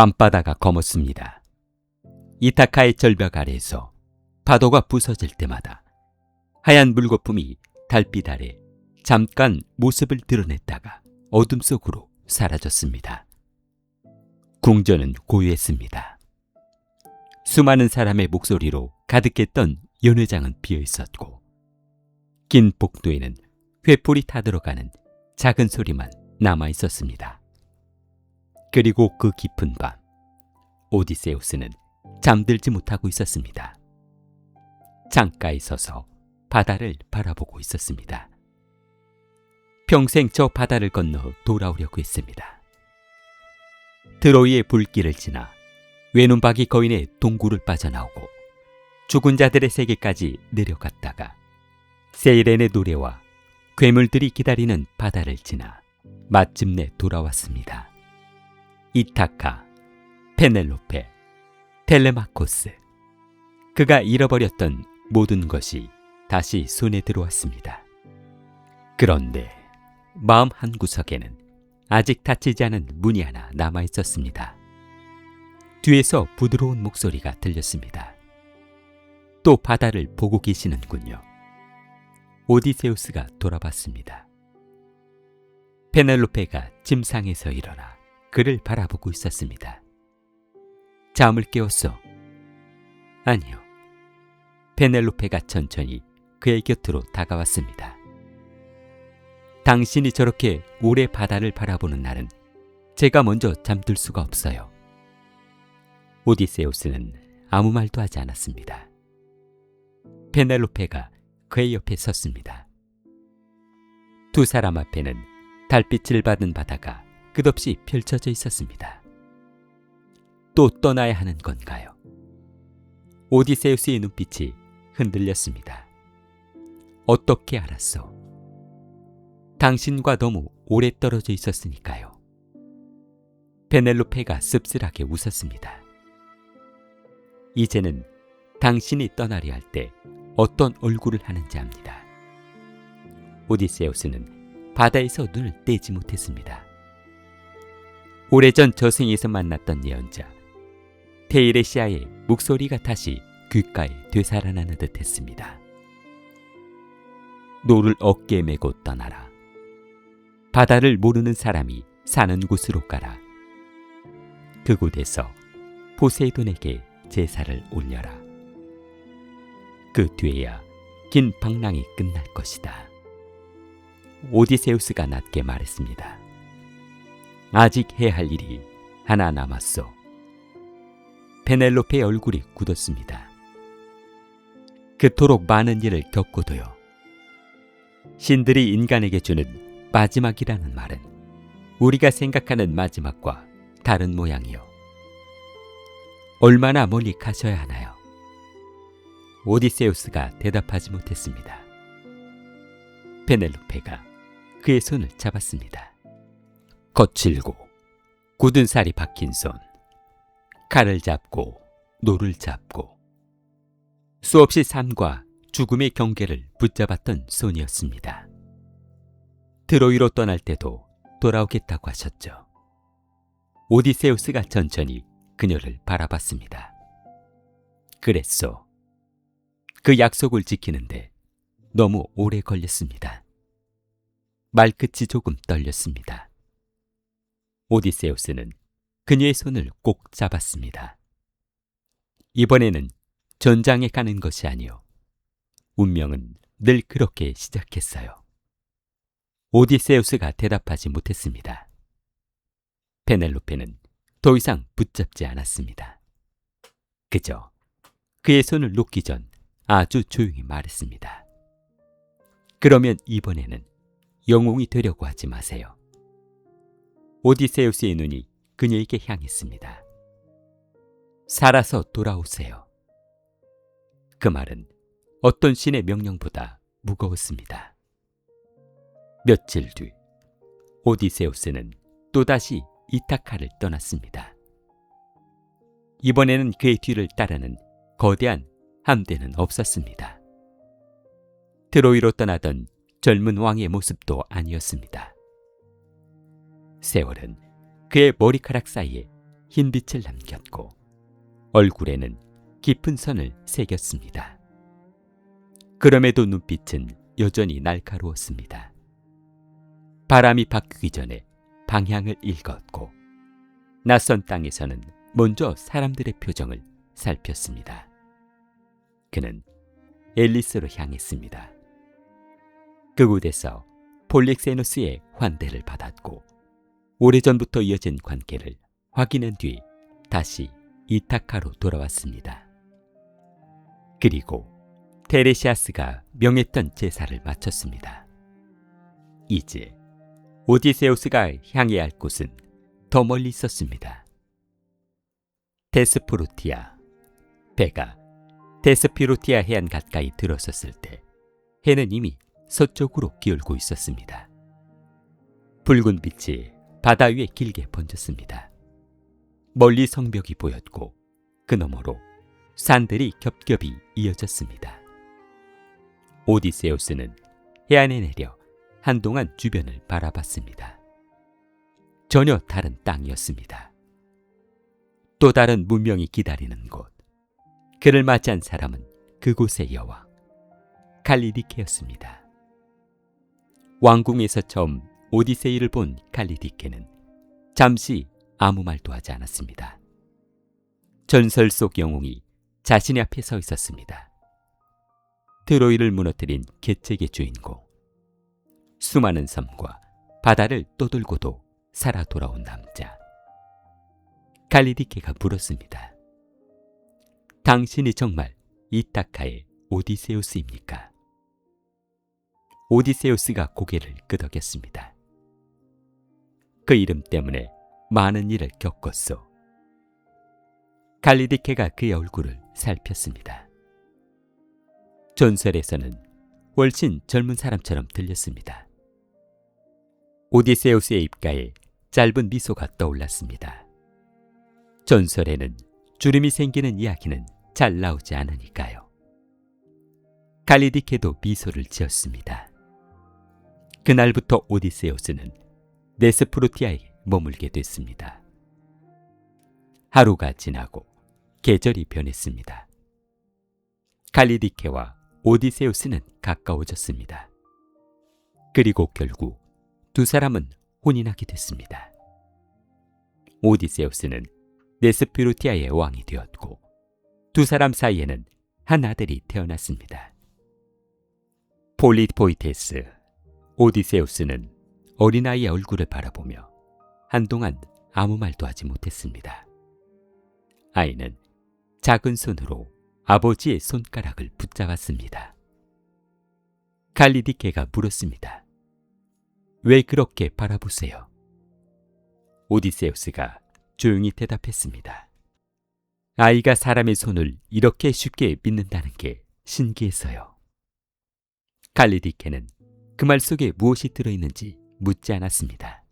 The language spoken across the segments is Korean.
밤바다가 검었습니다. 이타카의 절벽 아래에서 파도가 부서질 때마다 하얀 물거품이 달빛 아래 잠깐 모습을 드러냈다가 어둠 속으로 사라졌습니다. 궁전은 고요했습니다. 수많은 사람의 목소리로 가득했던 연회장은 비어 있었고 긴 복도에는 회포리 타들어가는 작은 소리만 남아 있었습니다. 그리고 그 깊은 밤, 오디세우스는 잠들지 못하고 있었습니다. 창가에 서서 바다를 바라보고 있었습니다. 평생 저 바다를 건너 돌아오려고 했습니다. 트로이의 불길을 지나 외눈박이 거인의 동굴을 빠져나오고 죽은 자들의 세계까지 내려갔다가 세이렌의 노래와 괴물들이 기다리는 바다를 지나 마침내 돌아왔습니다. 이타카, 페넬로페, 텔레마코스, 그가 잃어버렸던 모든 것이 다시 손에 들어왔습니다. 그런데 마음 한구석에는 아직 닫히지 않은 문이 하나 남아 있었습니다. 뒤에서 부드러운 목소리가 들렸습니다. 또 바다를 보고 계시는군요. 오디세우스가 돌아봤습니다. 페넬로페가 침상에서 일어나 그를 바라보고 있었습니다. 잠을 깨웠어? 아니요. 페넬로페가 천천히 그의 곁으로 다가왔습니다. 당신이 저렇게 오래 바다를 바라보는 날은 제가 먼저 잠들 수가 없어요. 오디세우스는 아무 말도 하지 않았습니다. 페넬로페가 그의 옆에 섰습니다. 두 사람 앞에는 달빛을 받은 바다가 끝없이 펼쳐져 있었습니다. 또 떠나야 하는 건가요? 오디세우스의 눈빛이 흔들렸습니다. 어떻게 알았어? 당신과 너무 오래 떨어져 있었으니까요. 페넬로페가 씁쓸하게 웃었습니다. 이제는 당신이 떠나려 할 때 어떤 얼굴을 하는지 압니다. 오디세우스는 바다에서 눈을 떼지 못했습니다. 오래전 저승에서 만났던 예언자 테이레시아의 목소리가 다시 귓가에 되살아나는 듯 했습니다. 노를 어깨에 메고 떠나라. 바다를 모르는 사람이 사는 곳으로 가라. 그곳에서 포세이돈에게 제사를 올려라. 그 뒤에야 긴 방랑이 끝날 것이다. 오디세우스가 낮게 말했습니다. 아직 해야 할 일이 하나 남았어. 페넬로페의 얼굴이 굳었습니다. 그토록 많은 일을 겪고도요. 신들이 인간에게 주는 마지막이라는 말은 우리가 생각하는 마지막과 다른 모양이요. 얼마나 멀리 가셔야 하나요? 오디세우스가 대답하지 못했습니다. 페넬로페가 그의 손을 잡았습니다. 거칠고 굳은 살이 박힌 손, 칼을 잡고 노를 잡고 수없이 삶과 죽음의 경계를 붙잡았던 손이었습니다. 트로이로 떠날 때도 돌아오겠다고 하셨죠. 오디세우스가 천천히 그녀를 바라봤습니다. 그랬소. 그 약속을 지키는데 너무 오래 걸렸습니다. 말끝이 조금 떨렸습니다. 오디세우스는 그녀의 손을 꼭 잡았습니다. 이번에는 전장에 가는 것이 아니요. 운명은 늘 그렇게 시작했어요. 오디세우스가 대답하지 못했습니다. 페넬로페는 더 이상 붙잡지 않았습니다. 그저 그의 손을 놓기 전 아주 조용히 말했습니다. 그러면 이번에는 영웅이 되려고 하지 마세요. 오디세우스의 눈이 그녀에게 향했습니다. 살아서 돌아오세요. 그 말은 어떤 신의 명령보다 무거웠습니다. 며칠 뒤 오디세우스는 또다시 이타카를 떠났습니다. 이번에는 그의 뒤를 따르는 거대한 함대는 없었습니다. 트로이로 떠나던 젊은 왕의 모습도 아니었습니다. 세월은 그의 머리카락 사이에 흰빛을 남겼고 얼굴에는 깊은 선을 새겼습니다. 그럼에도 눈빛은 여전히 날카로웠습니다. 바람이 바뀌기 전에 방향을 읽었고 낯선 땅에서는 먼저 사람들의 표정을 살폈습니다. 그는 앨리스로 향했습니다. 그곳에서 폴릭세누스의 환대를 받았고 오래전부터 이어진 관계를 확인한 뒤 다시 이타카로 돌아왔습니다. 그리고 테레시아스가 명했던 제사를 마쳤습니다. 이제 오디세우스가 향해야 할 곳은 더 멀리 있었습니다. 데스프루티아. 배가 데스피루티아 해안 가까이 들어섰을 때 해는 이미 서쪽으로 기울고 있었습니다. 붉은 빛이 바다 위에 길게 번졌습니다. 멀리 성벽이 보였고 그 너머로 산들이 겹겹이 이어졌습니다. 오디세우스는 해안에 내려 한동안 주변을 바라봤습니다. 전혀 다른 땅이었습니다. 또 다른 문명이 기다리는 곳. 그를 맞이한 사람은 그곳의 여왕 칼리디케였습니다. 왕궁에서 처음 오디세이를 본 칼리디케는 잠시 아무 말도 하지 않았습니다. 전설 속 영웅이 자신의 앞에 서 있었습니다. 트로이를 무너뜨린 계책의 주인공, 수많은 섬과 바다를 떠돌고도 살아 돌아온 남자. 칼리디케가 물었습니다. 당신이 정말 이타카의 오디세우스입니까? 오디세우스가 고개를 끄덕였습니다. 그 이름 때문에 많은 일을 겪었소. 칼리디케가 그의 얼굴을 살폈습니다. 전설에서는 훨씬 젊은 사람처럼 들렸습니다. 오디세우스의 입가에 짧은 미소가 떠올랐습니다. 전설에는 주름이 생기는 이야기는 잘 나오지 않으니까요. 칼리디케도 미소를 지었습니다. 그날부터 오디세우스는 네스프루티아에 머물게 됐습니다. 하루가 지나고 계절이 변했습니다. 칼리디케와 오디세우스는 가까워졌습니다. 그리고 결국 두 사람은 혼인하게 됐습니다. 오디세우스는 네스피루티아의 왕이 되었고 두 사람 사이에는 한 아들이 태어났습니다. 폴리포이테스. 오디세우스는 어린아이의 얼굴을 바라보며 한동안 아무 말도 하지 못했습니다. 아이는 작은 손으로 아버지의 손가락을 붙잡았습니다. 칼리디케가 물었습니다. 왜 그렇게 바라보세요? 오디세우스가 조용히 대답했습니다. 아이가 사람의 손을 이렇게 쉽게 믿는다는 게 신기해서요. 칼리디케는 그 말 속에 무엇이 들어있는지 묻지 않았습니다.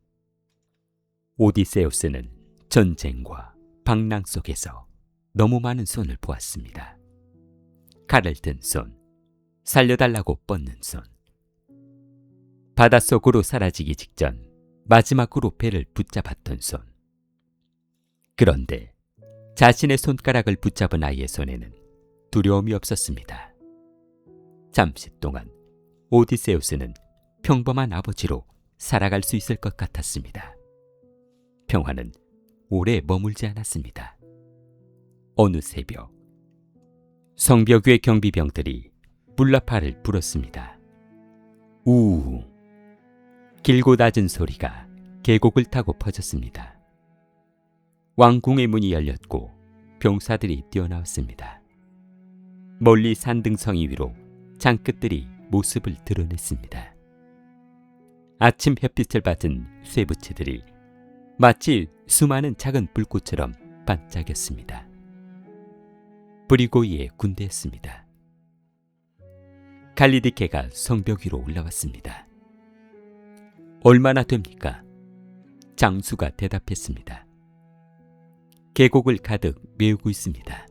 오디세우스는 전쟁과 방랑 속에서 너무 많은 손을 보았습니다. 칼을 든 손, 살려달라고 뻗는 손, 바닷속으로 사라지기 직전 마지막으로 배를 붙잡았던 손. 그런데 자신의 손가락을 붙잡은 아이의 손에는 두려움이 없었습니다. 잠시 동안 오디세우스는 평범한 아버지로 살아갈 수 있을 것 같았습니다. 평화는 오래 머물지 않았습니다. 어느 새벽, 성벽 위의 경비병들이 불나파를 불었습니다. 우우, 길고 낮은 소리가 계곡을 타고 퍼졌습니다. 왕궁의 문이 열렸고 병사들이 뛰어나왔습니다. 멀리 산등성이 위로 장끝들이 모습을 드러냈습니다. 아침 햇빛을 받은 쇠붙이들이 마치 수많은 작은 불꽃처럼 반짝였습니다. 브리고이의 군대였습니다. 칼리디케가 성벽 위로 올라왔습니다. 얼마나 됩니까? 장수가 대답했습니다. 계곡을 가득 메우고 있습니다.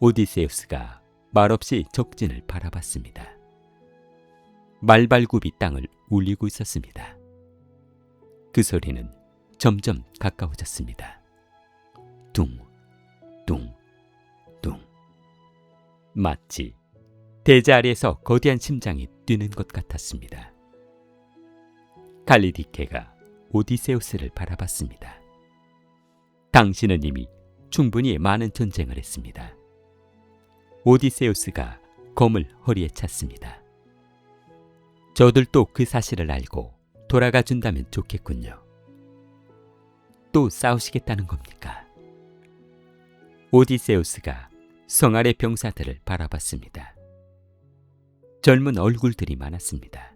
오디세우스가 말없이 적진을 바라봤습니다. 말발굽이 땅을 울리고 있었습니다. 그 소리는 점점 가까워졌습니다. 둥, 둥, 둥. 마치 대자 아래에서 거대한 심장이 뛰는 것 같았습니다. 칼리디케가 오디세우스를 바라봤습니다. 당신은 이미 충분히 많은 전쟁을 했습니다. 오디세우스가 검을 허리에 찼습니다. 저들도 그 사실을 알고 돌아가 준다면 좋겠군요. 또 싸우시겠다는 겁니까? 오디세우스가 성 아래 병사들을 바라봤습니다. 젊은 얼굴들이 많았습니다.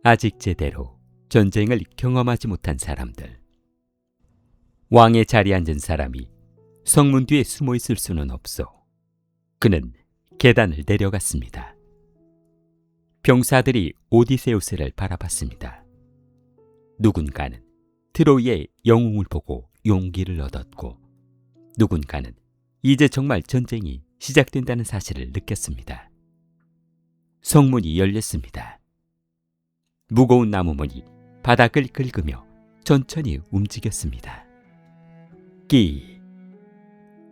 아직 제대로 전쟁을 경험하지 못한 사람들. 왕의 자리에 앉은 사람이 성문 뒤에 숨어 있을 수는 없어. 그는 계단을 내려갔습니다. 병사들이 오디세우스를 바라봤습니다. 누군가는 트로이의 영웅을 보고 용기를 얻었고, 누군가는 이제 정말 전쟁이 시작된다는 사실을 느꼈습니다. 성문이 열렸습니다. 무거운 나무문이 바닥을 긁으며 천천히 움직였습니다. 끼!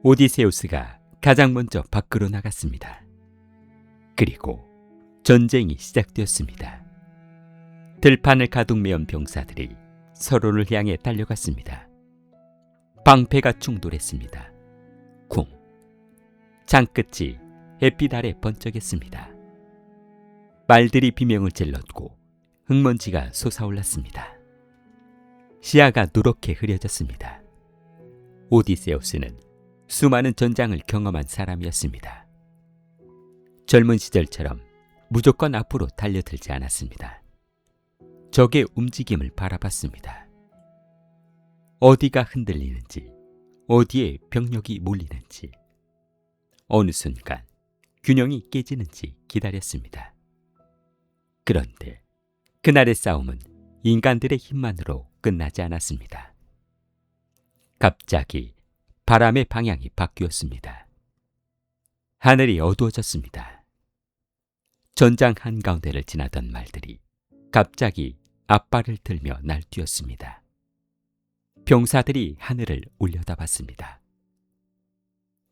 오디세우스가 가장 먼저 밖으로 나갔습니다. 그리고 전쟁이 시작되었습니다. 들판을 가득 메운 병사들이 서로를 향해 달려갔습니다. 방패가 충돌했습니다. 쿵! 창끝이 햇빛 아래 번쩍였습니다. 말들이 비명을 질렀고 흙먼지가 솟아올랐습니다. 시야가 누렇게 흐려졌습니다. 오디세우스는 수많은 전장을 경험한 사람이었습니다. 젊은 시절처럼 무조건 앞으로 달려들지 않았습니다. 적의 움직임을 바라봤습니다. 어디가 흔들리는지, 어디에 병력이 몰리는지, 어느 순간 균형이 깨지는지 기다렸습니다. 그런데 그날의 싸움은 인간들의 힘만으로 끝나지 않았습니다. 갑자기 바람의 방향이 바뀌었습니다. 하늘이 어두워졌습니다. 전장 한가운데를 지나던 말들이 갑자기 앞발을 들며 날뛰었습니다. 병사들이 하늘을 올려다봤습니다.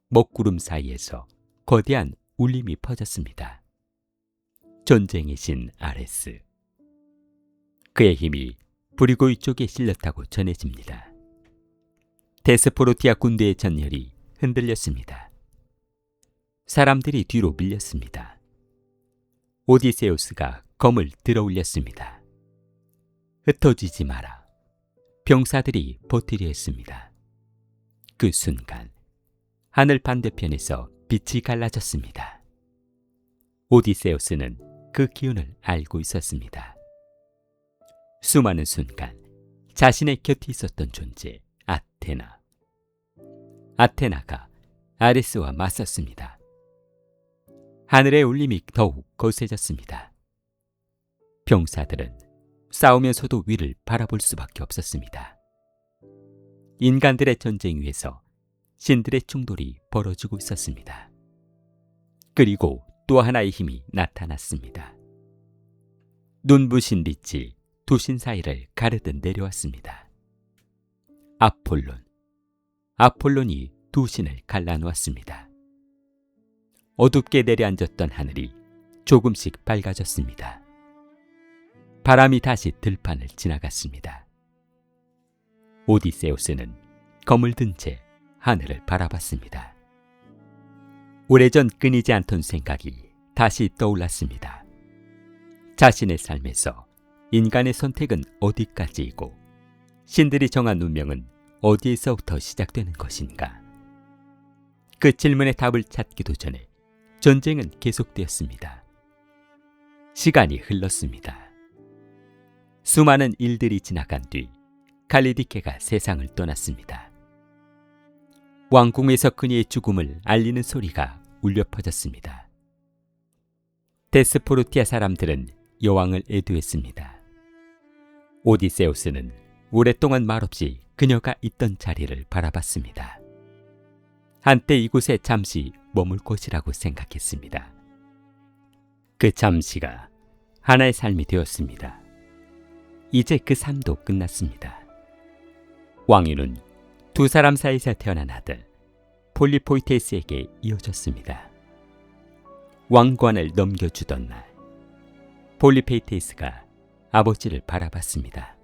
먹구름 사이에서 거대한 울림이 퍼졌습니다. 전쟁의 신 아레스. 그의 힘이 브리고이 쪽에 실렸다고 전해집니다. 데스포르티아 군대의 전열이 흔들렸습니다. 사람들이 뒤로 밀렸습니다. 오디세우스가 검을 들어 올렸습니다. 흩어지지 마라. 병사들이 버티려 했습니다. 그 순간 하늘 반대편에서 빛이 갈라졌습니다. 오디세우스는 그 기운을 알고 있었습니다. 수많은 순간 자신의 곁에 있었던 존재 아테나. 아테나가 아레스와 맞섰습니다. 하늘의 울림이 더욱 거세졌습니다. 병사들은 싸우면서도 위를 바라볼 수밖에 없었습니다. 인간들의 전쟁 위에서 신들의 충돌이 벌어지고 있었습니다. 그리고 또 하나의 힘이 나타났습니다. 눈부신 빛이 두 신 사이를 가르듯 내려왔습니다. 아폴론이 두 신을 갈라놓았습니다. 어둡게 내려앉았던 하늘이 조금씩 밝아졌습니다. 바람이 다시 들판을 지나갔습니다. 오디세우스는 검을 든 채 하늘을 바라봤습니다. 오래전 끊이지 않던 생각이 다시 떠올랐습니다. 자신의 삶에서 인간의 선택은 어디까지이고 신들이 정한 운명은 어디에서부터 시작되는 것인가? 그 질문의 답을 찾기도 전에 전쟁은 계속되었습니다. 시간이 흘렀습니다. 수많은 일들이 지나간 뒤 칼리디케가 세상을 떠났습니다. 왕궁에서 그녀의 죽음을 알리는 소리가 울려 퍼졌습니다. 데스포르티아 사람들은 여왕을 애도했습니다. 오디세우스는 오랫동안 말없이 그녀가 있던 자리를 바라봤습니다. 한때 이곳에 잠시 머물 곳이라고 생각했습니다. 그 잠시가 하나의 삶이 되었습니다. 이제 그 삶도 끝났습니다. 왕위는 두 사람 사이에서 태어난 아들 폴리포이테스에게 이어졌습니다. 왕관을 넘겨주던 날, 폴리페이테스가 아버지를 바라봤습니다.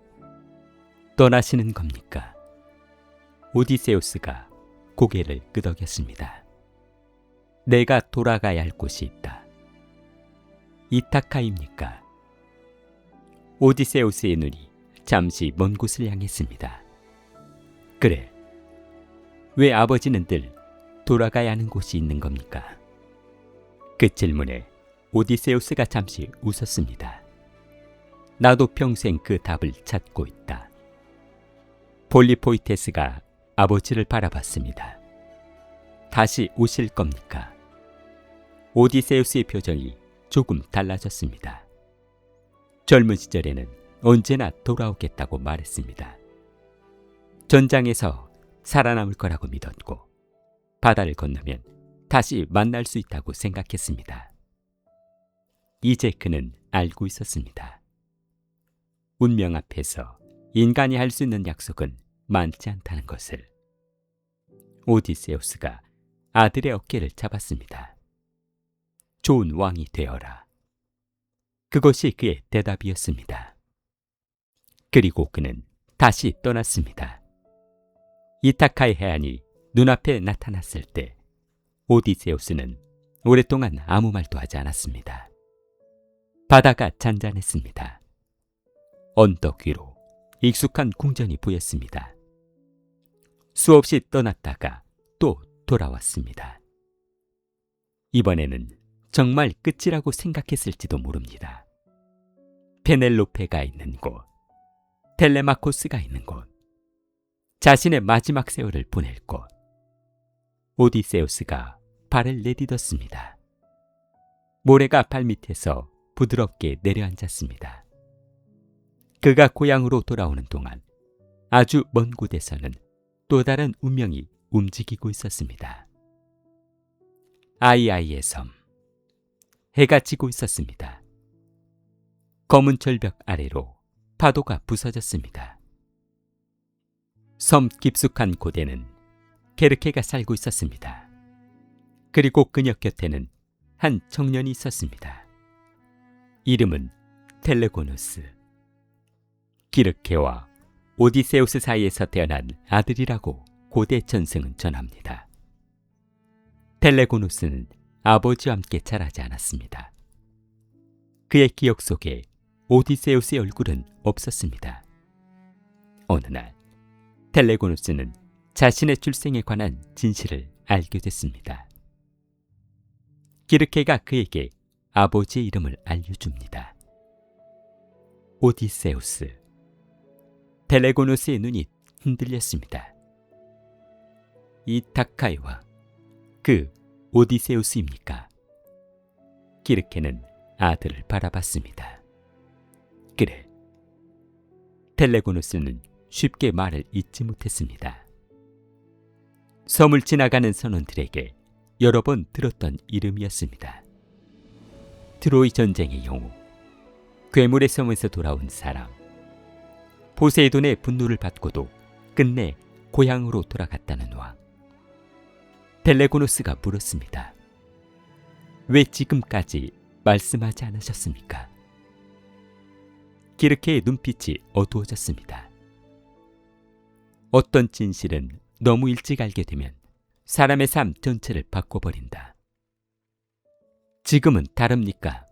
떠나시는 겁니까? 오디세우스가 고개를 끄덕였습니다. 내가 돌아가야 할 곳이 있다. 이타카입니까? 오디세우스의 눈이 잠시 먼 곳을 향했습니다. 그래, 왜 아버지는 늘 돌아가야 하는 곳이 있는 겁니까? 그 질문에 오디세우스가 잠시 웃었습니다. 나도 평생 그 답을 찾고 있다. 폴리포이테스가 아버지를 바라봤습니다. 다시 오실 겁니까? 오디세우스의 표정이 조금 달라졌습니다. 젊은 시절에는 언제나 돌아오겠다고 말했습니다. 전장에서 살아남을 거라고 믿었고 바다를 건너면 다시 만날 수 있다고 생각했습니다. 이제 그는 알고 있었습니다. 운명 앞에서 인간이 할 수 있는 약속은 많지 않다는 것을. 오디세우스가 아들의 어깨를 잡았습니다. 좋은 왕이 되어라. 그것이 그의 대답이었습니다. 그리고 그는 다시 떠났습니다. 이타카의 해안이 눈앞에 나타났을 때 오디세우스는 오랫동안 아무 말도 하지 않았습니다. 바다가 잔잔했습니다. 언덕 위로 익숙한 궁전이 보였습니다. 수없이 떠났다가 또 돌아왔습니다. 이번에는 정말 끝이라고 생각했을지도 모릅니다. 페넬로페가 있는 곳, 텔레마코스가 있는 곳, 자신의 마지막 세월을 보낼 곳. 오디세우스가 발을 내딛었습니다. 모래가 발밑에서 부드럽게 내려앉았습니다. 그가 고향으로 돌아오는 동안 아주 먼 곳에서는 또 다른 운명이 움직이고 있었습니다. 아이아이의 섬. 해가 지고 있었습니다. 검은 절벽 아래로 파도가 부서졌습니다. 섬 깊숙한 곳에는 게르케가 살고 있었습니다. 그리고 그녀 곁에는 한 청년이 있었습니다. 이름은 텔레고누스. 기르케와 오디세우스 사이에서 태어난 아들이라고 고대 전승은 전합니다. 텔레고누스는 아버지와 함께 자라지 않았습니다. 그의 기억 속에 오디세우스의 얼굴은 없었습니다. 어느 날 텔레고누스는 자신의 출생에 관한 진실을 알게 됐습니다. 기르케가 그에게 아버지의 이름을 알려줍니다. 오디세우스. 텔레고누스의 눈이 흔들렸습니다. 이타카이와 그 오디세우스입니까? 기르케는 아들을 바라봤습니다. 그래. 텔레고누스는 쉽게 말을 잇지 못했습니다. 섬을 지나가는 선원들에게 여러 번 들었던 이름이었습니다. 트로이 전쟁의 영웅, 괴물의 섬에서 돌아온 사람, 포세이돈의 분노를 받고도 끝내 고향으로 돌아갔다는 왕. 텔레고누스가 물었습니다. 왜 지금까지 말씀하지 않으셨습니까? 기르케의 눈빛이 어두워졌습니다. 어떤 진실은 너무 일찍 알게 되면 사람의 삶 전체를 바꿔버린다. 지금은 다릅니까?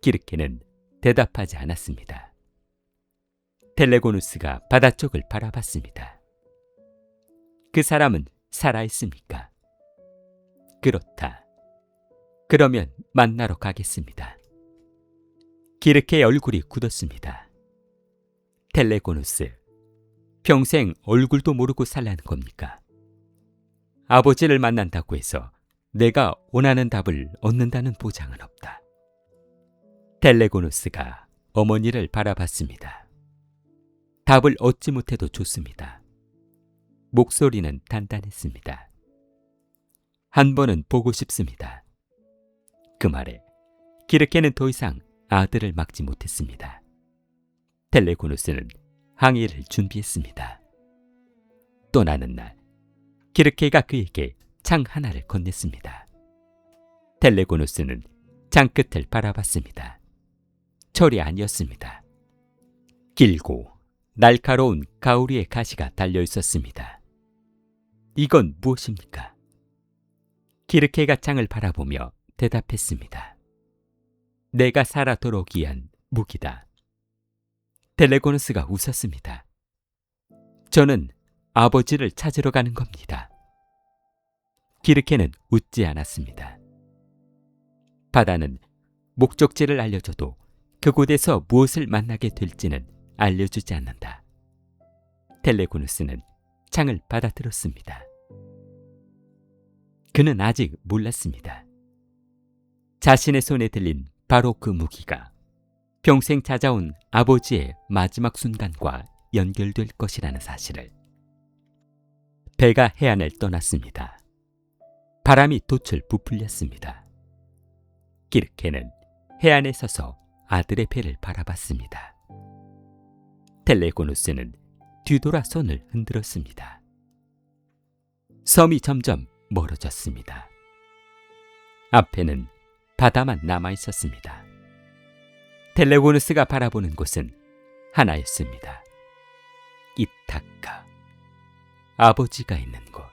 기르케는 대답하지 않았습니다. 텔레고누스가 바다 쪽을 바라봤습니다. 그 사람은 살아있습니까? 그렇다. 그러면 만나러 가겠습니다. 기르케의 얼굴이 굳었습니다. 텔레고누스, 평생 얼굴도 모르고 살라는 겁니까? 아버지를 만난다고 해서 내가 원하는 답을 얻는다는 보장은 없다. 텔레고누스가 어머니를 바라봤습니다. 답을 얻지 못해도 좋습니다. 목소리는 단단했습니다. 한 번은 보고 싶습니다. 그 말에 기르케는 더 이상 아들을 막지 못했습니다. 텔레고누스는 항해를 준비했습니다. 떠나는 날 기르케가 그에게 창 하나를 건넸습니다. 텔레고누스는 창 끝을 바라봤습니다. 철이 아니었습니다. 길고 날카로운 가오리의 가시가 달려 있었습니다. 이건 무엇입니까? 기르케가 창을 바라보며 대답했습니다. 내가 살아도록 위한 무기다. 텔레고누스가 웃었습니다. 저는 아버지를 찾으러 가는 겁니다. 기르케는 웃지 않았습니다. 바다는 목적지를 알려줘도 그곳에서 무엇을 만나게 될지는 알려주지 않는다. 텔레고누스는 창을 받아들었습니다. 그는 아직 몰랐습니다. 자신의 손에 들린 바로 그 무기가 평생 찾아온 아버지의 마지막 순간과 연결될 것이라는 사실을. 배가 해안을 떠났습니다. 바람이 돛을 부풀렸습니다. 기르케는 해안에 서서 아들의 배를 바라봤습니다. 텔레고누스는 뒤돌아 손을 흔들었습니다. 섬이 점점 멀어졌습니다. 앞에는 바다만 남아 있었습니다. 텔레고누스가 바라보는 곳은 하나였습니다. 이타카, 아버지가 있는 곳.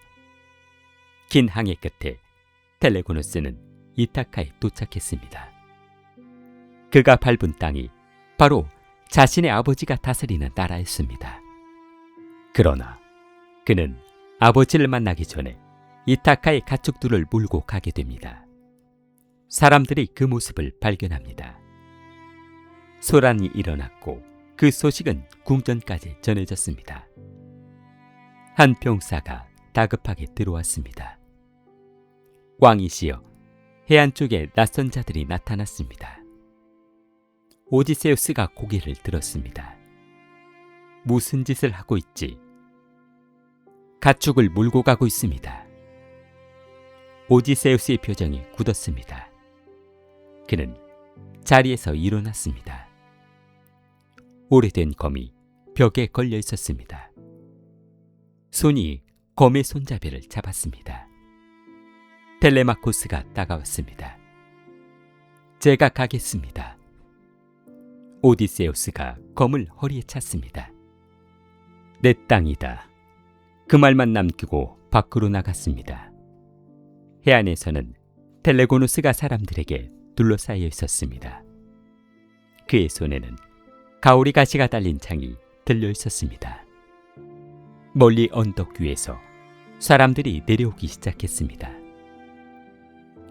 긴 항해 끝에 텔레고누스는 이타카에 도착했습니다. 그가 밟은 땅이 바로 자신의 아버지가 다스리는 나라였습니다. 그러나 그는 아버지를 만나기 전에 이타카의 가축들을 몰고 가게 됩니다. 사람들이 그 모습을 발견합니다. 소란이 일어났고 그 소식은 궁전까지 전해졌습니다. 한 병사가 다급하게 들어왔습니다. 왕이시여, 해안 쪽에 낯선 자들이 나타났습니다. 오디세우스가 고개를 들었습니다. 무슨 짓을 하고 있지? 가축을 몰고 가고 있습니다. 오디세우스의 표정이 굳었습니다. 그는 자리에서 일어났습니다. 오래된 검이 벽에 걸려 있었습니다. 손이 검의 손잡이를 잡았습니다. 텔레마코스가 다가왔습니다. 제가 가겠습니다. 오디세우스가 검을 허리에 찼습니다. 내 땅이다. 그 말만 남기고 밖으로 나갔습니다. 해안에서는 텔레고누스가 사람들에게 둘러싸여 있었습니다. 그의 손에는 가오리 가시가 달린 창이 들려 있었습니다. 멀리 언덕 위에서 사람들이 내려오기 시작했습니다.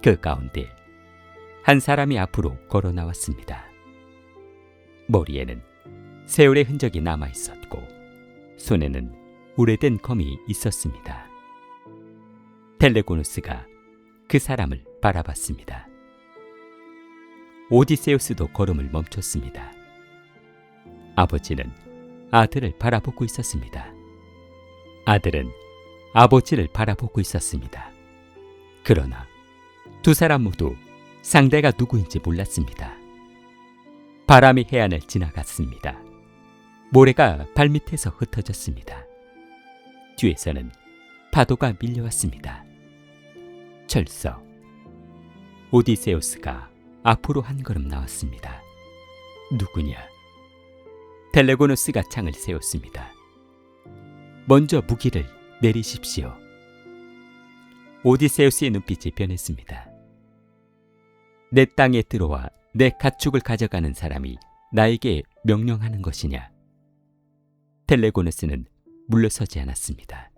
그 가운데 한 사람이 앞으로 걸어 나왔습니다. 머리에는 세월의 흔적이 남아 있었고 손에는 오래된 검이 있었습니다. 텔레고누스가 그 사람을 바라봤습니다. 오디세우스도 걸음을 멈췄습니다. 아버지는 아들을 바라보고 있었습니다. 아들은 아버지를 바라보고 있었습니다. 그러나 두 사람 모두 상대가 누구인지 몰랐습니다. 바람이 해안을 지나갔습니다. 모래가 발밑에서 흩어졌습니다. 뒤에서는 파도가 밀려왔습니다. 철서. 오디세우스가 앞으로 한 걸음 나왔습니다. 누구냐? 텔레고누스가 창을 세웠습니다. 먼저 무기를 내리십시오. 오디세우스의 눈빛이 변했습니다. 내 땅에 들어와 내 가축을 가져가는 사람이 나에게 명령하는 것이냐? 텔레고누스는 물러서지 않았습니다.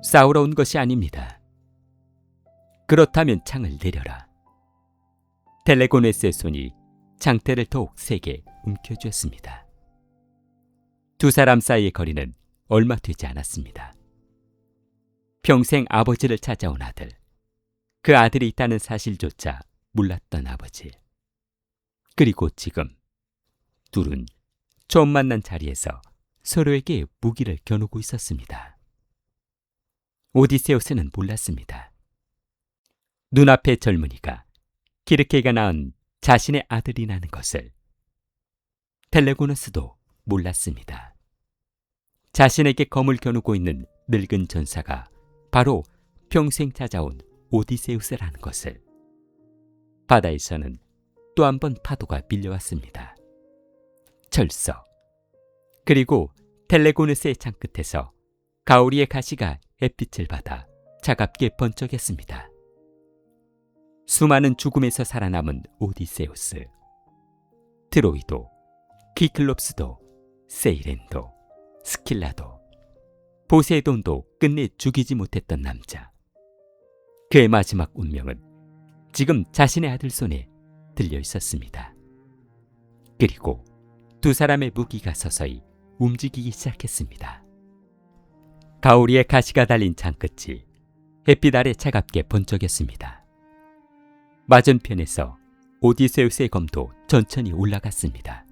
싸우러 온 것이 아닙니다. 그렇다면 창을 내려라. 텔레고누스의 손이 장대를 더욱 세게 움켜쥐었습니다. 두 사람 사이의 거리는 얼마 되지 않았습니다. 평생 아버지를 찾아온 아들, 그 아들이 있다는 사실조차 몰랐던 아버지. 그리고 지금 둘은 처음 만난 자리에서 서로에게 무기를 겨누고 있었습니다. 오디세우스는 몰랐습니다. 눈앞의 젊은이가 기르케가 낳은 자신의 아들이라는 것을. 텔레고누스도 몰랐습니다. 자신에게 검을 겨누고 있는 늙은 전사가 바로 평생 찾아온 오디세우스라는 것을. 바다에서는 또 한 번 파도가 밀려왔습니다. 철서. 그리고 텔레고누스의 창끝에서 가오리의 가시가 햇빛을 받아 차갑게 번쩍였습니다. 수많은 죽음에서 살아남은 오디세우스, 트로이도, 키클롭스도, 세이렌도, 스킬라도, 포세이돈도 끝내 죽이지 못했던 남자. 그의 마지막 운명은 지금 자신의 아들 손에 들려 있었습니다. 그리고 두 사람의 무기가 서서히 움직이기 시작했습니다. 가오리의 가시가 달린 창끝이 햇빛 아래 차갑게 번쩍였습니다. 맞은편에서 오디세우스의 검도 천천히 올라갔습니다.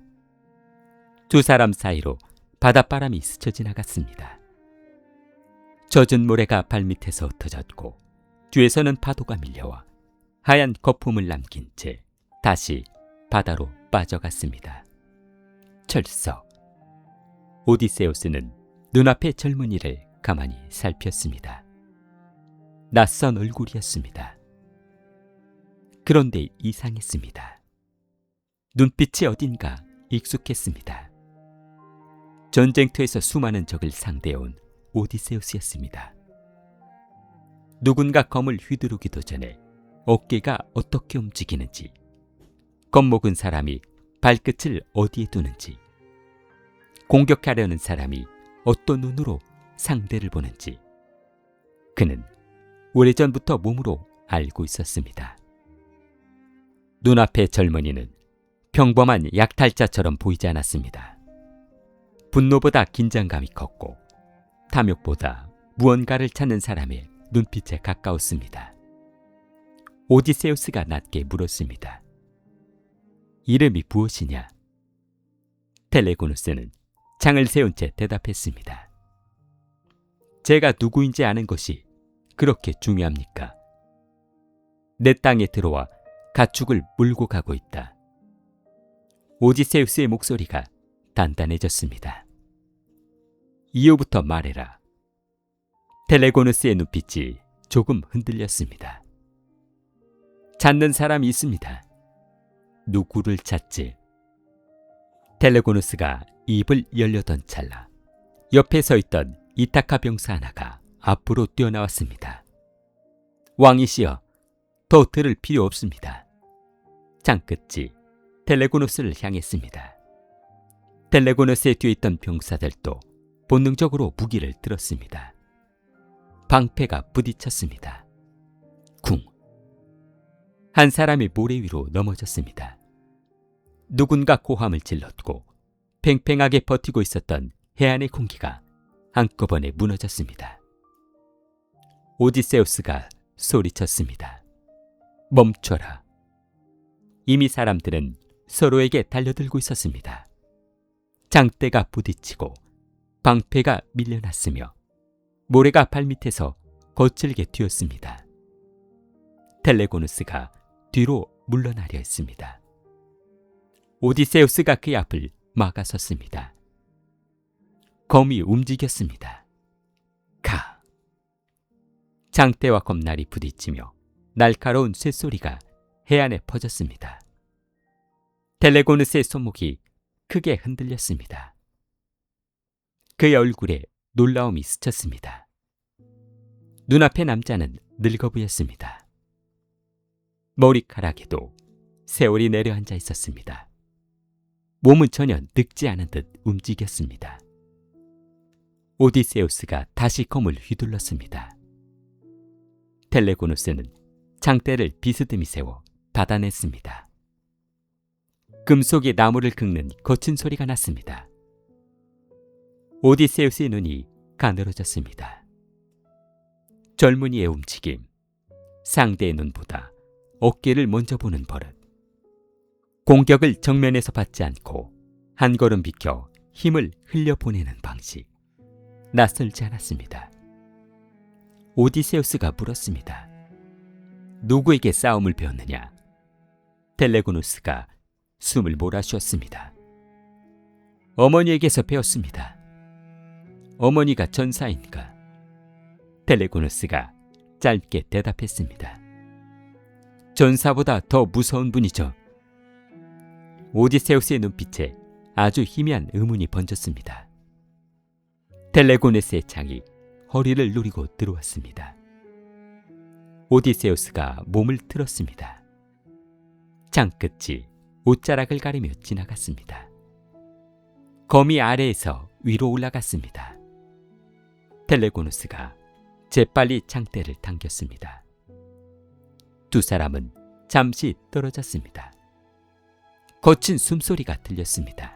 두 사람 사이로 바닷바람이 스쳐 지나갔습니다. 젖은 모래가 발밑에서 흩어졌고 뒤에서는 파도가 밀려와 하얀 거품을 남긴 채 다시 바다로 빠져갔습니다. 철서. 오디세우스는 눈앞의 젊은이를 가만히 살폈습니다. 낯선 얼굴이었습니다. 그런데 이상했습니다. 눈빛이 어딘가 익숙했습니다. 전쟁터에서 수많은 적을 상대해온 오디세우스였습니다. 누군가 검을 휘두르기도 전에 어깨가 어떻게 움직이는지, 겁먹은 사람이 발끝을 어디에 두는지, 공격하려는 사람이 어떤 눈으로 상대를 보는지 그는 오래전부터 몸으로 알고 있었습니다. 눈앞의 젊은이는 평범한 약탈자처럼 보이지 않았습니다. 분노보다 긴장감이 컸고 탐욕보다 무언가를 찾는 사람의 눈빛에 가까웠습니다. 오디세우스가 낮게 물었습니다. 이름이 무엇이냐? 텔레고누스는 창을 세운 채 대답했습니다. 제가 누구인지 아는 것이 그렇게 중요합니까? 내 땅에 들어와 가축을 몰고 가고 있다. 오디세우스의 목소리가 단단해졌습니다. 이후부터 말해라. 텔레고누스의 눈빛이 조금 흔들렸습니다. 찾는 사람이 있습니다. 누구를 찾지? 텔레고누스가 입을 열려던 찰나 옆에 서 있던 이타카 병사 하나가 앞으로 뛰어나왔습니다. 왕이시여, 더 들을 필요 없습니다. 창끝이 텔레고누스를 향했습니다. 텔레고누스의 뒤에 있던 병사들도 본능적으로 무기를 들었습니다. 방패가 부딪혔습니다. 쿵! 한 사람이 모래 위로 넘어졌습니다. 누군가 고함을 질렀고 팽팽하게 버티고 있었던 해안의 공기가 한꺼번에 무너졌습니다. 오디세우스가 소리쳤습니다. 멈춰라. 이미 사람들은 서로에게 달려들고 있었습니다. 장대가 부딪히고 방패가 밀려났으며 모래가 발밑에서 거칠게 튀었습니다. 텔레고누스가 뒤로 물러나려 했습니다. 오디세우스가 그의 앞을 막아섰습니다. 검이 움직였습니다. 가! 장대와 검날이 부딪히며 날카로운 쇳소리가 해안에 퍼졌습니다. 텔레고누스의 손목이 크게 흔들렸습니다. 그의 얼굴에 놀라움이 스쳤습니다. 눈앞의 남자는 늙어 보였습니다. 머리카락에도 세월이 내려앉아 있었습니다. 몸은 전혀 늙지 않은 듯 움직였습니다. 오디세우스가 다시 검을 휘둘렀습니다. 텔레고누스는 장대를 비스듬히 세워 받아냈습니다. 금속이 나무를 긁는 거친 소리가 났습니다. 오디세우스의 눈이 가늘어졌습니다. 젊은이의 움직임, 상대의 눈보다 어깨를 먼저 보는 버릇, 공격을 정면에서 받지 않고 한 걸음 비켜 힘을 흘려보내는 방식, 낯설지 않았습니다. 오디세우스가 물었습니다. 누구에게 싸움을 배웠느냐? 텔레고누스가 숨을 몰아쉬었습니다. 어머니에게서 배웠습니다. 어머니가 전사인가? 텔레고누스가 짧게 대답했습니다. 전사보다 더 무서운 분이죠. 오디세우스의 눈빛에 아주 희미한 의문이 번졌습니다. 텔레고누스의 창이 허리를 누리고 들어왔습니다. 오디세우스가 몸을 틀었습니다. 창끝이 옷자락을 가리며 지나갔습니다. 거미 아래에서 위로 올라갔습니다. 텔레고누스가 재빨리 창대를 당겼습니다. 두 사람은 잠시 떨어졌습니다. 거친 숨소리가 들렸습니다.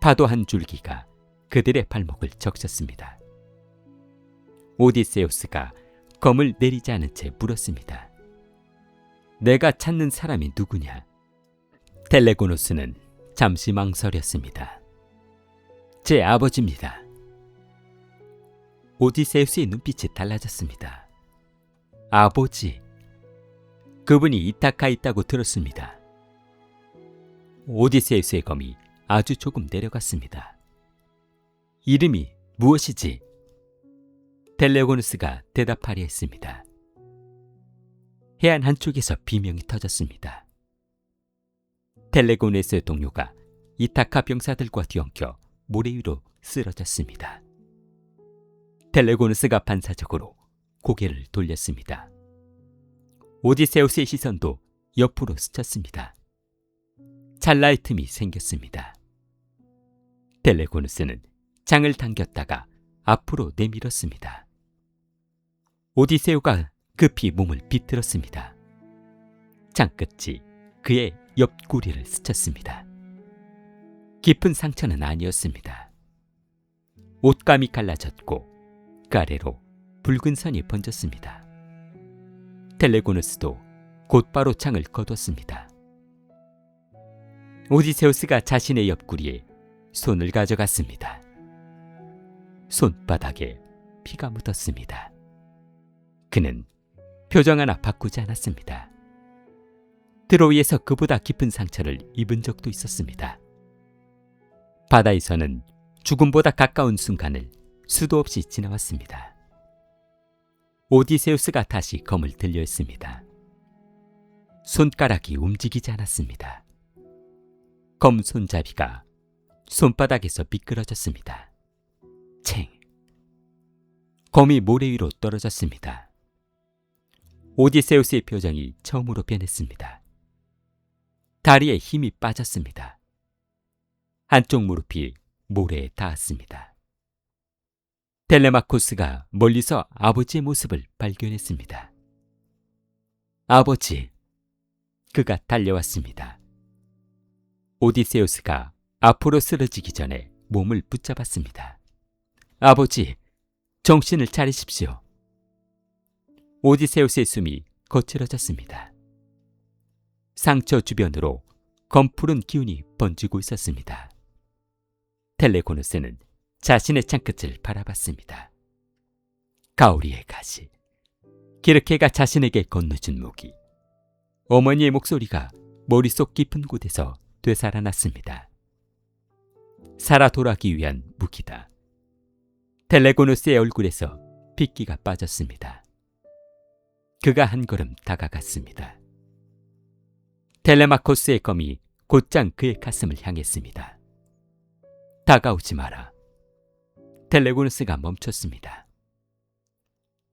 파도 한 줄기가 그들의 발목을 적셨습니다. 오디세우스가 검을 내리지 않은 채 물었습니다. 내가 찾는 사람이 누구냐? 텔레고누스는 잠시 망설였습니다. 제 아버지입니다. 오디세우스의 눈빛이 달라졌습니다. 아버지. 그분이 이타카에 있다고 들었습니다. 오디세우스의 검이 아주 조금 내려갔습니다. 이름이 무엇이지? 텔레고누스가 대답하려 했습니다. 해안 한쪽에서 비명이 터졌습니다. 텔레고누스의 동료가 이타카 병사들과 뒤엉켜 모래 위로 쓰러졌습니다. 텔레고누스가 반사적으로 고개를 돌렸습니다. 오디세우스의 시선도 옆으로 스쳤습니다. 찰나의 틈이 생겼습니다. 텔레고누스는 창을 당겼다가 앞으로 내밀었습니다. 오디세우가 급히 몸을 비틀었습니다. 창끝이 그의 옆구리를 스쳤습니다. 깊은 상처는 아니었습니다. 옷감이 갈라졌고 그 아래로 붉은 선이 번졌습니다. 텔레고누스도 곧바로 창을 거뒀습니다. 오디세우스가 자신의 옆구리에 손을 가져갔습니다. 손바닥에 피가 묻었습니다. 그는 표정 하나 바꾸지 않았습니다. 트로이에서 그보다 깊은 상처를 입은 적도 있었습니다. 바다에서는 죽음보다 가까운 순간을 수도 없이 지나왔습니다. 오디세우스가 다시 검을 들려 했습니다. 손가락이 움직이지 않았습니다. 검 손잡이가 손바닥에서 미끄러졌습니다. 챙! 검이 모래 위로 떨어졌습니다. 오디세우스의 표정이 처음으로 변했습니다. 다리에 힘이 빠졌습니다. 한쪽 무릎이 모래에 닿았습니다. 텔레마코스가 멀리서 아버지의 모습을 발견했습니다. 아버지! 그가 달려왔습니다. 오디세우스가 앞으로 쓰러지기 전에 몸을 붙잡았습니다. 아버지! 정신을 차리십시오. 오디세우스의 숨이 거칠어졌습니다. 상처 주변으로 검푸른 기운이 번지고 있었습니다. 텔레고누스는 자신의 창끝을 바라봤습니다. 가오리의 가시, 기르케가 자신에게 건네준 무기, 어머니의 목소리가 머릿속 깊은 곳에서 되살아났습니다. 살아 돌아가기 위한 무기다. 텔레고누스의 얼굴에서 핏기가 빠졌습니다. 그가 한 걸음 다가갔습니다. 텔레마코스의 검이 곧장 그의 가슴을 향했습니다. 다가오지 마라. 텔레고누스가 멈췄습니다.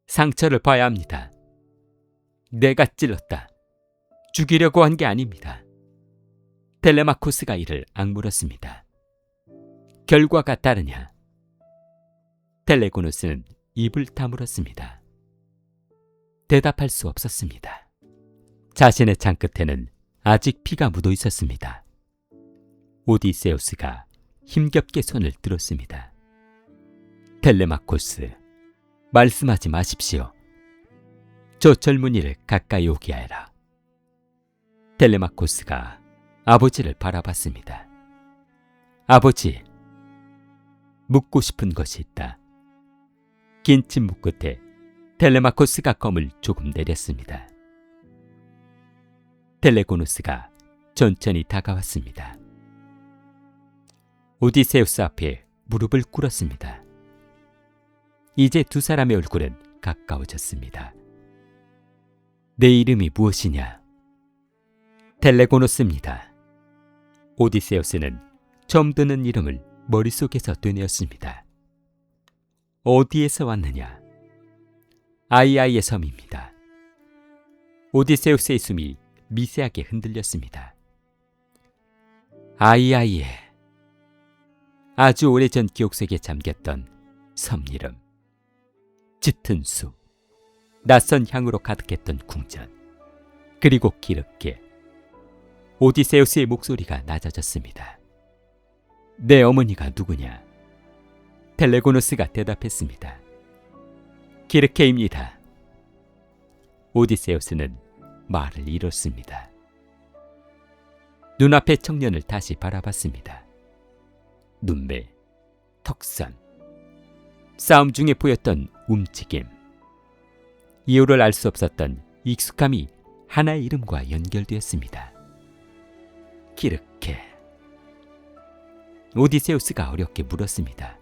상처를 봐야 합니다. 내가 찔렀다. 죽이려고 한 게 아닙니다. 텔레마코스가 이를 악물었습니다. 결과가 다르냐? 텔레고누스는 입을 다물었습니다. 대답할 수 없었습니다. 자신의 창끝에는 아직 피가 묻어 있었습니다. 오디세우스가 힘겹게 손을 들었습니다. 텔레마코스, 말씀하지 마십시오. 저 젊은이를 가까이 오게 하라. 텔레마코스가 아버지를 바라봤습니다. 아버지, 묻고 싶은 것이 있다. 긴 침묵 끝에 텔레마코스가 검을 조금 내렸습니다. 텔레고누스가 천천히 다가왔습니다. 오디세우스 앞에 무릎을 꿇었습니다. 이제 두 사람의 얼굴은 가까워졌습니다. 내 이름이 무엇이냐? 텔레고노스입니다. 오디세우스는 처음 듣는 이름을 머릿속에서 되뇌었습니다. 어디에서 왔느냐? 아이아이의 섬입니다. 오디세우스의 숨이 미세하게 흔들렸습니다. 아이아이에 아주 오래전 기억 속에 잠겼던 섬 이름. 짙은 숲, 낯선 향으로 가득했던 궁전, 그리고 기슭길. 오디세우스의 목소리가 낮아졌습니다. 내 어머니가 누구냐? 텔레고노스가 대답했습니다. 기르케입니다. 오디세우스는 말을 잃었습니다. 눈앞의 청년을 다시 바라봤습니다. 눈매, 턱선, 싸움 중에 보였던 움직임, 이유를 알 수 없었던 익숙함이 하나의 이름과 연결되었습니다. 기르케. 오디세우스가 어렵게 물었습니다.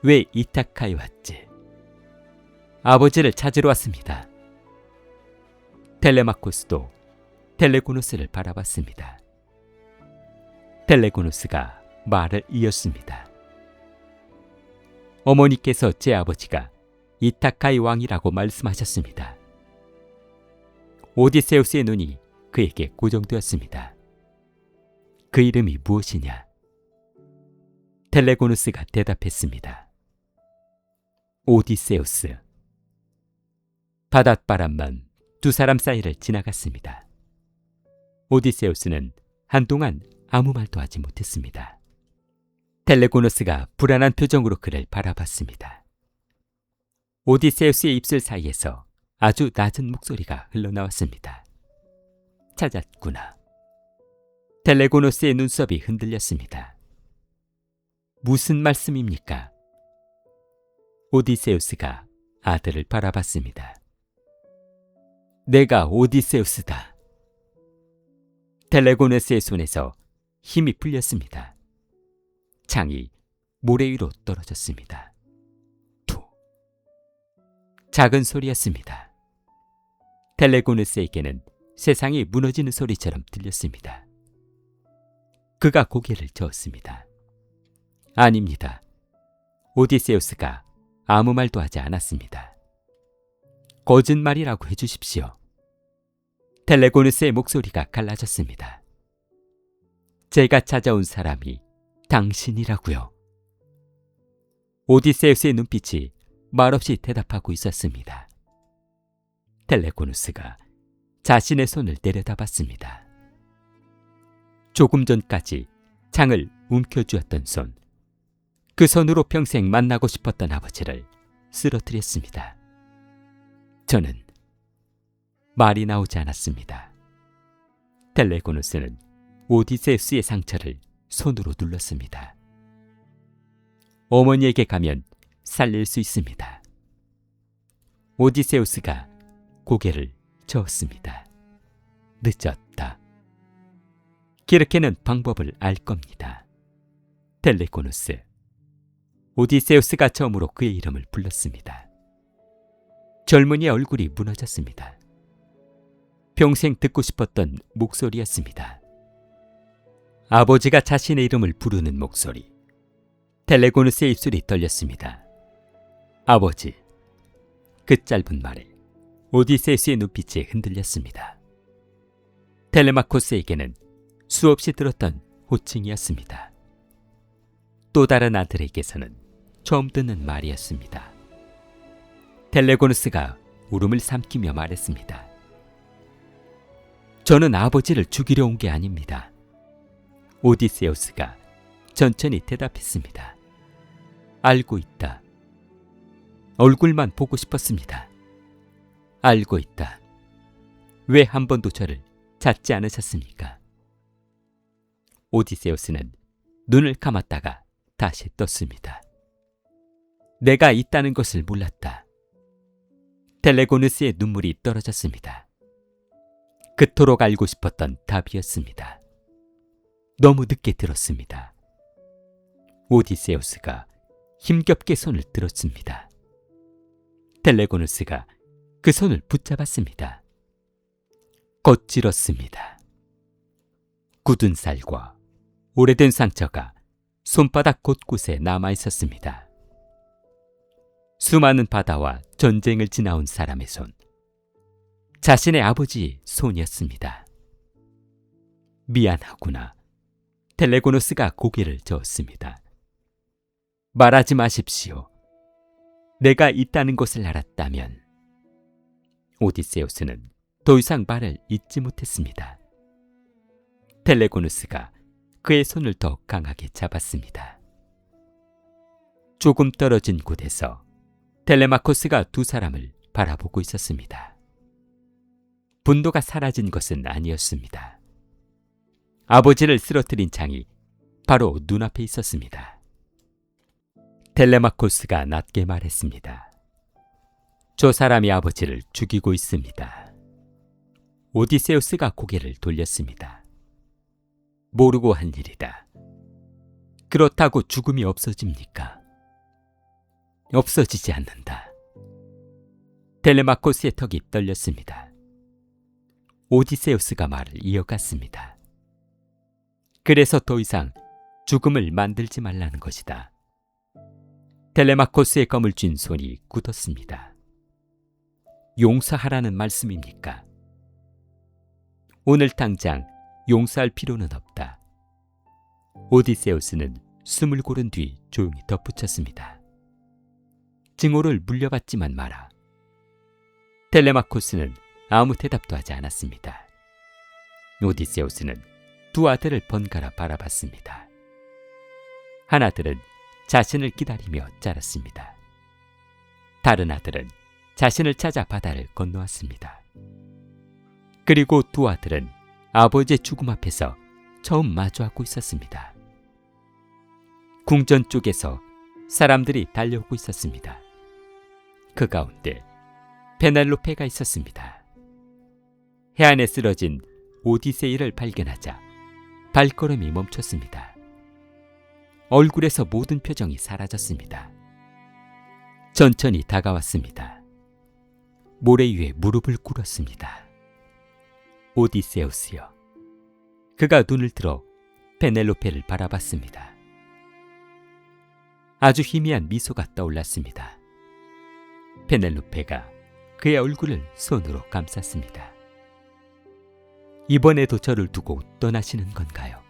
왜 이타카에 왔지? 아버지를 찾으러 왔습니다. 텔레마코스도 텔레고노스를 바라봤습니다. 텔레고노스가 말을 이었습니다. 어머니께서 제 아버지가 이타카의 왕이라고 말씀하셨습니다. 오디세우스의 눈이 그에게 고정되었습니다. 그 이름이 무엇이냐? 텔레고노스가 대답했습니다. 오디세우스. 바닷바람만 두 사람 사이를 지나갔습니다. 오디세우스는 한동안 아무 말도 하지 못했습니다. 텔레고노스가 불안한 표정으로 그를 바라봤습니다. 오디세우스의 입술 사이에서 아주 낮은 목소리가 흘러나왔습니다. 찾았구나. 텔레고노스의 눈썹이 흔들렸습니다. 무슨 말씀입니까? 오디세우스가 아들을 바라봤습니다. 내가 오디세우스다. 텔레고노스의 손에서 힘이 풀렸습니다. 창이 모래 위로 떨어졌습니다. 투. 작은 소리였습니다. 텔레고노스에게는 세상이 무너지는 소리처럼 들렸습니다. 그가 고개를 저었습니다. 아닙니다. 오디세우스가 아무 말도 하지 않았습니다. 거짓말이라고 해주십시오. 텔레고노스의 목소리가 갈라졌습니다. 제가 찾아온 사람이 당신이라고요. 오디세우스의 눈빛이 말없이 대답하고 있었습니다. 텔레고노스가 자신의 손을 내려다봤습니다. 조금 전까지 창을 움켜쥐었던 손, 그 손으로 평생 만나고 싶었던 아버지를 쓰러뜨렸습니다. 저는 말이 나오지 않았습니다. 텔레고노스는 오디세우스의 상처를 손으로 눌렀습니다. 어머니에게 가면 살릴 수 있습니다. 오디세우스가 고개를 저었습니다. 늦었다. 기르케는 방법을 알 겁니다. 텔레고노스. 오디세우스가 처음으로 그의 이름을 불렀습니다. 젊은이의 얼굴이 무너졌습니다. 평생 듣고 싶었던 목소리였습니다. 아버지가 자신의 이름을 부르는 목소리. 텔레고노스의 입술이 떨렸습니다. 아버지. 그 짧은 말에 오디세우스의 눈빛이 흔들렸습니다. 텔레마코스에게는 수없이 들었던 호칭이었습니다. 또 다른 아들에게서는 처음 듣는 말이었습니다. 텔레고노스가 울음을 삼키며 말했습니다. 저는 아버지를 죽이려 온 게 아닙니다. 오디세우스가 천천히 대답했습니다. 알고 있다. 얼굴만 보고 싶었습니다. 알고 있다. 왜 한 번도 저를 찾지 않으셨습니까? 오디세우스는 눈을 감았다가 다시 떴습니다. 내가 있다는 것을 몰랐다. 텔레고노스의 눈물이 떨어졌습니다. 그토록 알고 싶었던 답이었습니다. 너무 늦게 들었습니다. 오디세우스가 힘겹게 손을 들었습니다. 텔레고누스가 그 손을 붙잡았습니다. 거칠었습니다. 굳은 살과 오래된 상처가 손바닥 곳곳에 남아 있었습니다. 수많은 바다와 전쟁을 지나온 사람의 손, 자신의 아버지의 손이었습니다. 미안하구나. 텔레고누스가 고개를 저었습니다. 말하지 마십시오. 내가 있다는 것을 알았다면. 오디세우스는 더 이상 말을 잇지 못했습니다. 텔레고누스가 그의 손을 더 강하게 잡았습니다. 조금 떨어진 곳에서 텔레마코스가 두 사람을 바라보고 있었습니다. 분노가 사라진 것은 아니었습니다. 아버지를 쓰러뜨린 창이 바로 눈앞에 있었습니다. 텔레마코스가 낮게 말했습니다. 저 사람이 아버지를 죽이고 있습니다. 오디세우스가 고개를 돌렸습니다. 모르고 한 일이다. 그렇다고 죽음이 없어집니까? 없어지지 않는다. 텔레마코스의 턱이 떨렸습니다. 오디세우스가 말을 이어갔습니다. 그래서 더 이상 죽음을 만들지 말라는 것이다. 텔레마코스의 검을 쥔 손이 굳었습니다. 용서하라는 말씀입니까? 오늘 당장 용서할 필요는 없다. 오디세우스는 숨을 고른 뒤 조용히 덧붙였습니다. 증오를 물려받지만 마라. 텔레마코스는 아무 대답도 하지 않았습니다. 오디세우스는 두 아들을 번갈아 바라봤습니다. 한 아들은 자신을 기다리며 자랐습니다. 다른 아들은 자신을 찾아 바다를 건너왔습니다. 그리고 두 아들은 아버지의 죽음 앞에서 처음 마주하고 있었습니다. 궁전 쪽에서 사람들이 달려오고 있었습니다. 그 가운데 페넬로페가 있었습니다. 해안에 쓰러진 오디세이를 발견하자 발걸음이 멈췄습니다. 얼굴에서 모든 표정이 사라졌습니다. 천천히 다가왔습니다. 모래 위에 무릎을 꿇었습니다. 오디세우스여. 그가 눈을 들어 페넬로페를 바라봤습니다. 아주 희미한 미소가 떠올랐습니다. 페넬로페가 그의 얼굴을 손으로 감쌌습니다. 이번에도 저를 두고 떠나시는 건가요?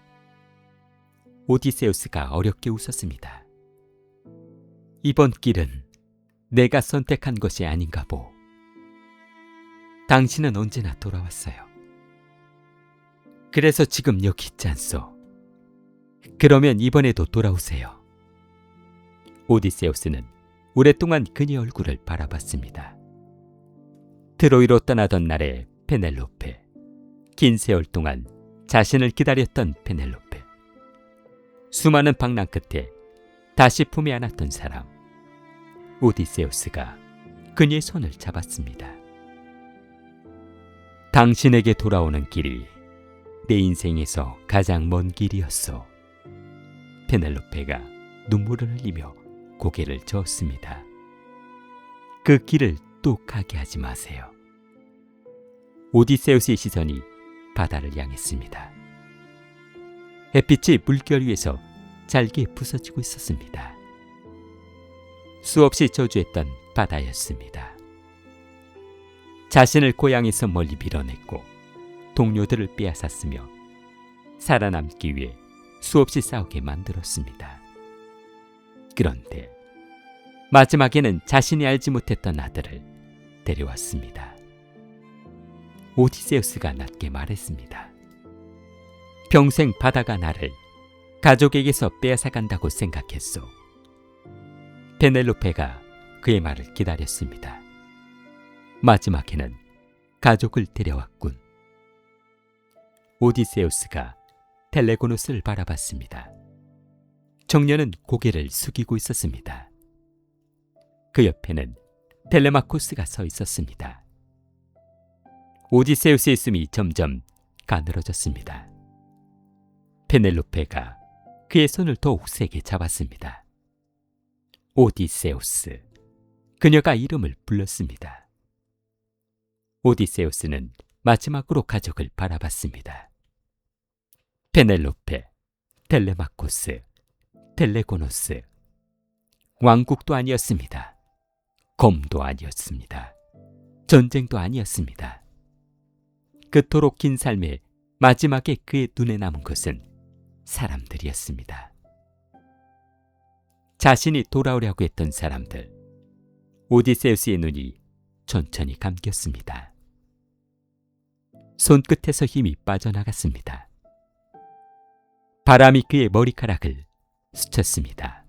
오디세우스가 어렵게 웃었습니다. 이번 길은 내가 선택한 것이 아닌가 보. 당신은 언제나 돌아왔어요. 그래서 지금 여기 있지 않소. 그러면 이번에도 돌아오세요. 오디세우스는 오랫동안 그녀의 얼굴을 바라봤습니다. 트로이로 떠나던 날의 페넬로페, 긴 세월 동안 자신을 기다렸던 페넬로페, 수많은 방랑 끝에 다시 품에 안았던 사람, 오디세우스가 그녀의 손을 잡았습니다. 당신에게 돌아오는 길이 내 인생에서 가장 먼 길이었소. 페넬로페가 눈물을 흘리며 고개를 저었습니다. 그 길을 또 가게 하지 마세요. 오디세우스의 시선이 바다를 향했습니다. 햇빛이 물결 위에서 잘게 부서지고 있었습니다. 수없이 저주했던 바다였습니다. 자신을 고향에서 멀리 밀어냈고 동료들을 빼앗았으며 살아남기 위해 수없이 싸우게 만들었습니다. 그런데 마지막에는 자신이 알지 못했던 아들을 데려왔습니다. 오디세우스가 낮게 말했습니다. 평생 바다가 나를 가족에게서 빼앗아간다고 생각했소. 페넬로페가 그의 말을 기다렸습니다. 마지막에는 가족을 데려왔군. 오디세우스가 텔레고누스를 바라봤습니다. 청년은 고개를 숙이고 있었습니다. 그 옆에는 텔레마코스가 서 있었습니다. 오디세우스의 숨이 점점 가늘어졌습니다. 페넬로페가 그의 손을 더욱 세게 잡았습니다. 오디세우스. 그녀가 이름을 불렀습니다. 오디세우스는 마지막으로 가족을 바라봤습니다. 페넬로페, 텔레마코스, 텔레고노스. 왕국도 아니었습니다. 검도 아니었습니다. 전쟁도 아니었습니다. 그토록 긴 삶의 마지막에 그의 눈에 남은 것은 사람들이었습니다. 자신이 돌아오려고 했던 사람들. 오디세우스의 눈이 천천히 감겼습니다. 손끝에서 힘이 빠져나갔습니다. 바람이 그의 머리카락을 스쳤습니다.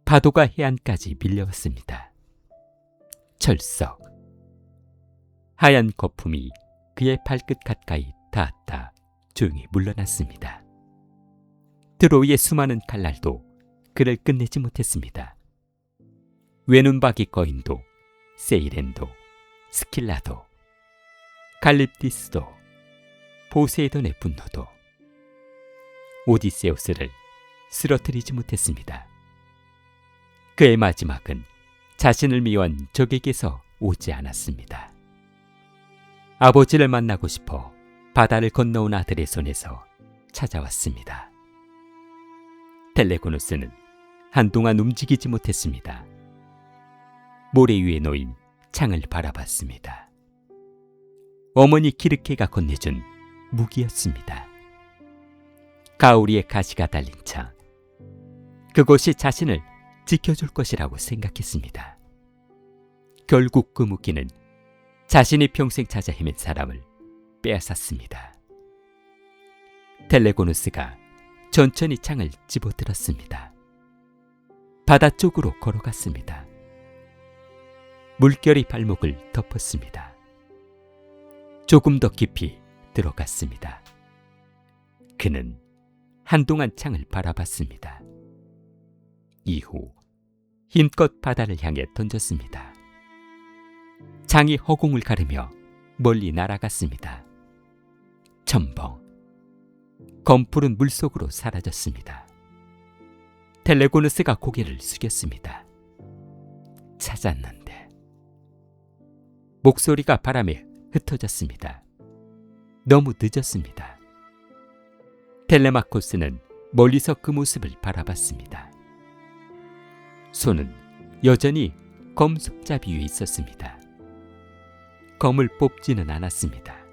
파도가 해안까지 밀려왔습니다. 철썩. 하얀 거품이 그의 발끝 가까이 닿았다 조용히 물러났습니다. 트로이의 수많은 칼날도 그를 끝내지 못했습니다. 외눈박이 거인도, 세이렌도, 스킬라도, 칼립디스도, 포세이돈의 분노도 오디세우스를 쓰러뜨리지 못했습니다. 그의 마지막은 자신을 미워한 적에게서 오지 않았습니다. 아버지를 만나고 싶어 바다를 건너온 아들의 손에서 찾아왔습니다. 텔레고노스는 한동안 움직이지 못했습니다. 모래 위에 놓인 창을 바라봤습니다. 어머니 키르케가 건네준 무기였습니다. 가오리의 가시가 달린 창. 그것이 자신을 지켜줄 것이라고 생각했습니다. 결국 그 무기는 자신이 평생 찾아 헤맨 사람을 빼앗았습니다. 텔레고노스가 천천히 창을 집어들었습니다. 바다 쪽으로 걸어갔습니다. 물결이 발목을 덮었습니다. 조금 더 깊이 들어갔습니다. 그는 한동안 창을 바라봤습니다. 이후 힘껏 바다를 향해 던졌습니다. 창이 허공을 가르며 멀리 날아갔습니다. 첨벙. 검풀은 물속으로 사라졌습니다. 텔레고노스가 고개를 숙였습니다. 찾았는데. 목소리가 바람에 흩어졌습니다. 너무 늦었습니다. 텔레마코스는 멀리서 그 모습을 바라봤습니다. 손은 여전히 검 손잡이 위에 있었습니다. 검을 뽑지는 않았습니다.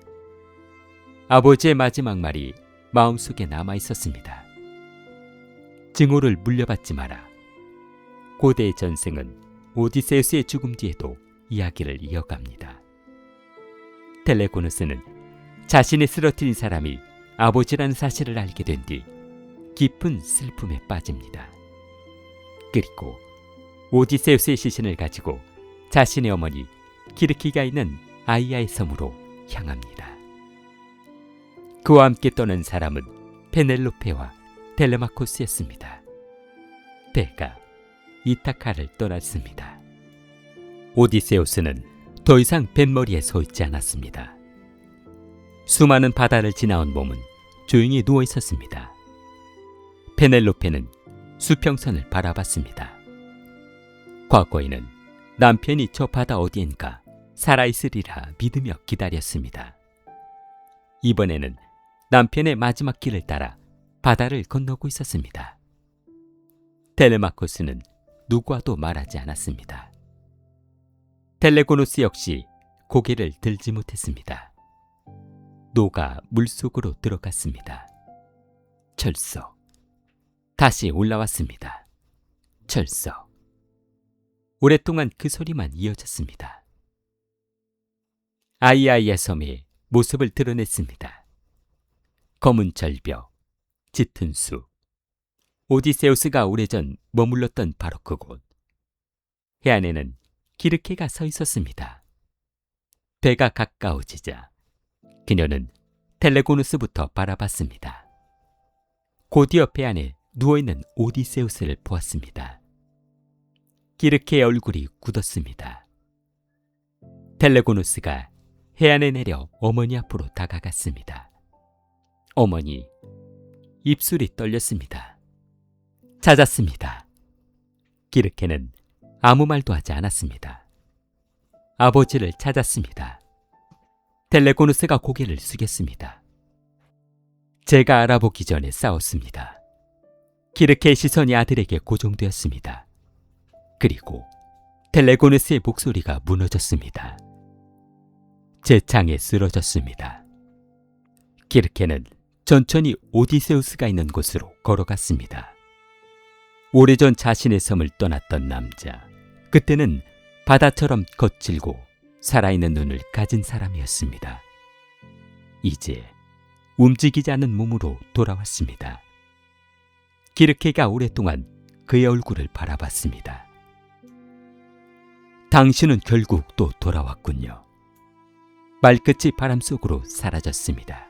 아버지의 마지막 말이 마음속에 남아 있었습니다. 증오를 물려받지 마라. 고대의 전생은 오디세우스의 죽음 뒤에도 이야기를 이어갑니다. 텔레고노스는 자신이 쓰러뜨린 사람이 아버지라는 사실을 알게 된 뒤 깊은 슬픔에 빠집니다. 그리고 오디세우스의 시신을 가지고 자신의 어머니 키르키가 있는 아이아의 섬으로 향합니다. 그와 함께 떠난 사람은 페넬로페와 텔레마코스였습니다. 배가 이타카를 떠났습니다. 오디세우스는 더 이상 뱃머리에 서 있지 않았습니다. 수많은 바다를 지나온 몸은 조용히 누워 있었습니다. 페넬로페는 수평선을 바라봤습니다. 과거에는 남편이 저 바다 어디엔가 살아있으리라 믿으며 기다렸습니다. 이번에는 남편의 마지막 길을 따라 바다를 건너고 있었습니다. 텔레마코스는 누구와도 말하지 않았습니다. 텔레고노스 역시 고개를 들지 못했습니다. 노가 물속으로 들어갔습니다. 철썩. 다시 올라왔습니다. 철썩. 오랫동안 그 소리만 이어졌습니다. 아이아이의 섬의 모습을 드러냈습니다. 검은 절벽, 짙은 숲. 오디세우스가 오래전 머물렀던 바로 그곳. 해안에는 키르케가 서 있었습니다. 배가 가까워지자 그녀는 텔레고노스부터 바라봤습니다. 곧이어 배 안에 누워있는 오디세우스를 보았습니다. 키르케의 얼굴이 굳었습니다. 텔레고노스가 해안에 내려 어머니 앞으로 다가갔습니다. 어머니, 입술이 떨렸습니다. 찾았습니다. 기르케는 아무 말도 하지 않았습니다. 아버지를 찾았습니다. 텔레고누스가 고개를 숙였습니다. 제가 알아보기 전에 싸웠습니다. 기르케의 시선이 아들에게 고정되었습니다. 그리고 텔레고누스의 목소리가 무너졌습니다. 제 창에 쓰러졌습니다. 기르케는 천천히 오디세우스가 있는 곳으로 걸어갔습니다. 오래전 자신의 섬을 떠났던 남자, 그때는 바다처럼 거칠고 살아있는 눈을 가진 사람이었습니다. 이제 움직이지 않는 몸으로 돌아왔습니다. 기르케가 오랫동안 그의 얼굴을 바라봤습니다. 당신은 결국 또 돌아왔군요. 말끝이 바람 속으로 사라졌습니다.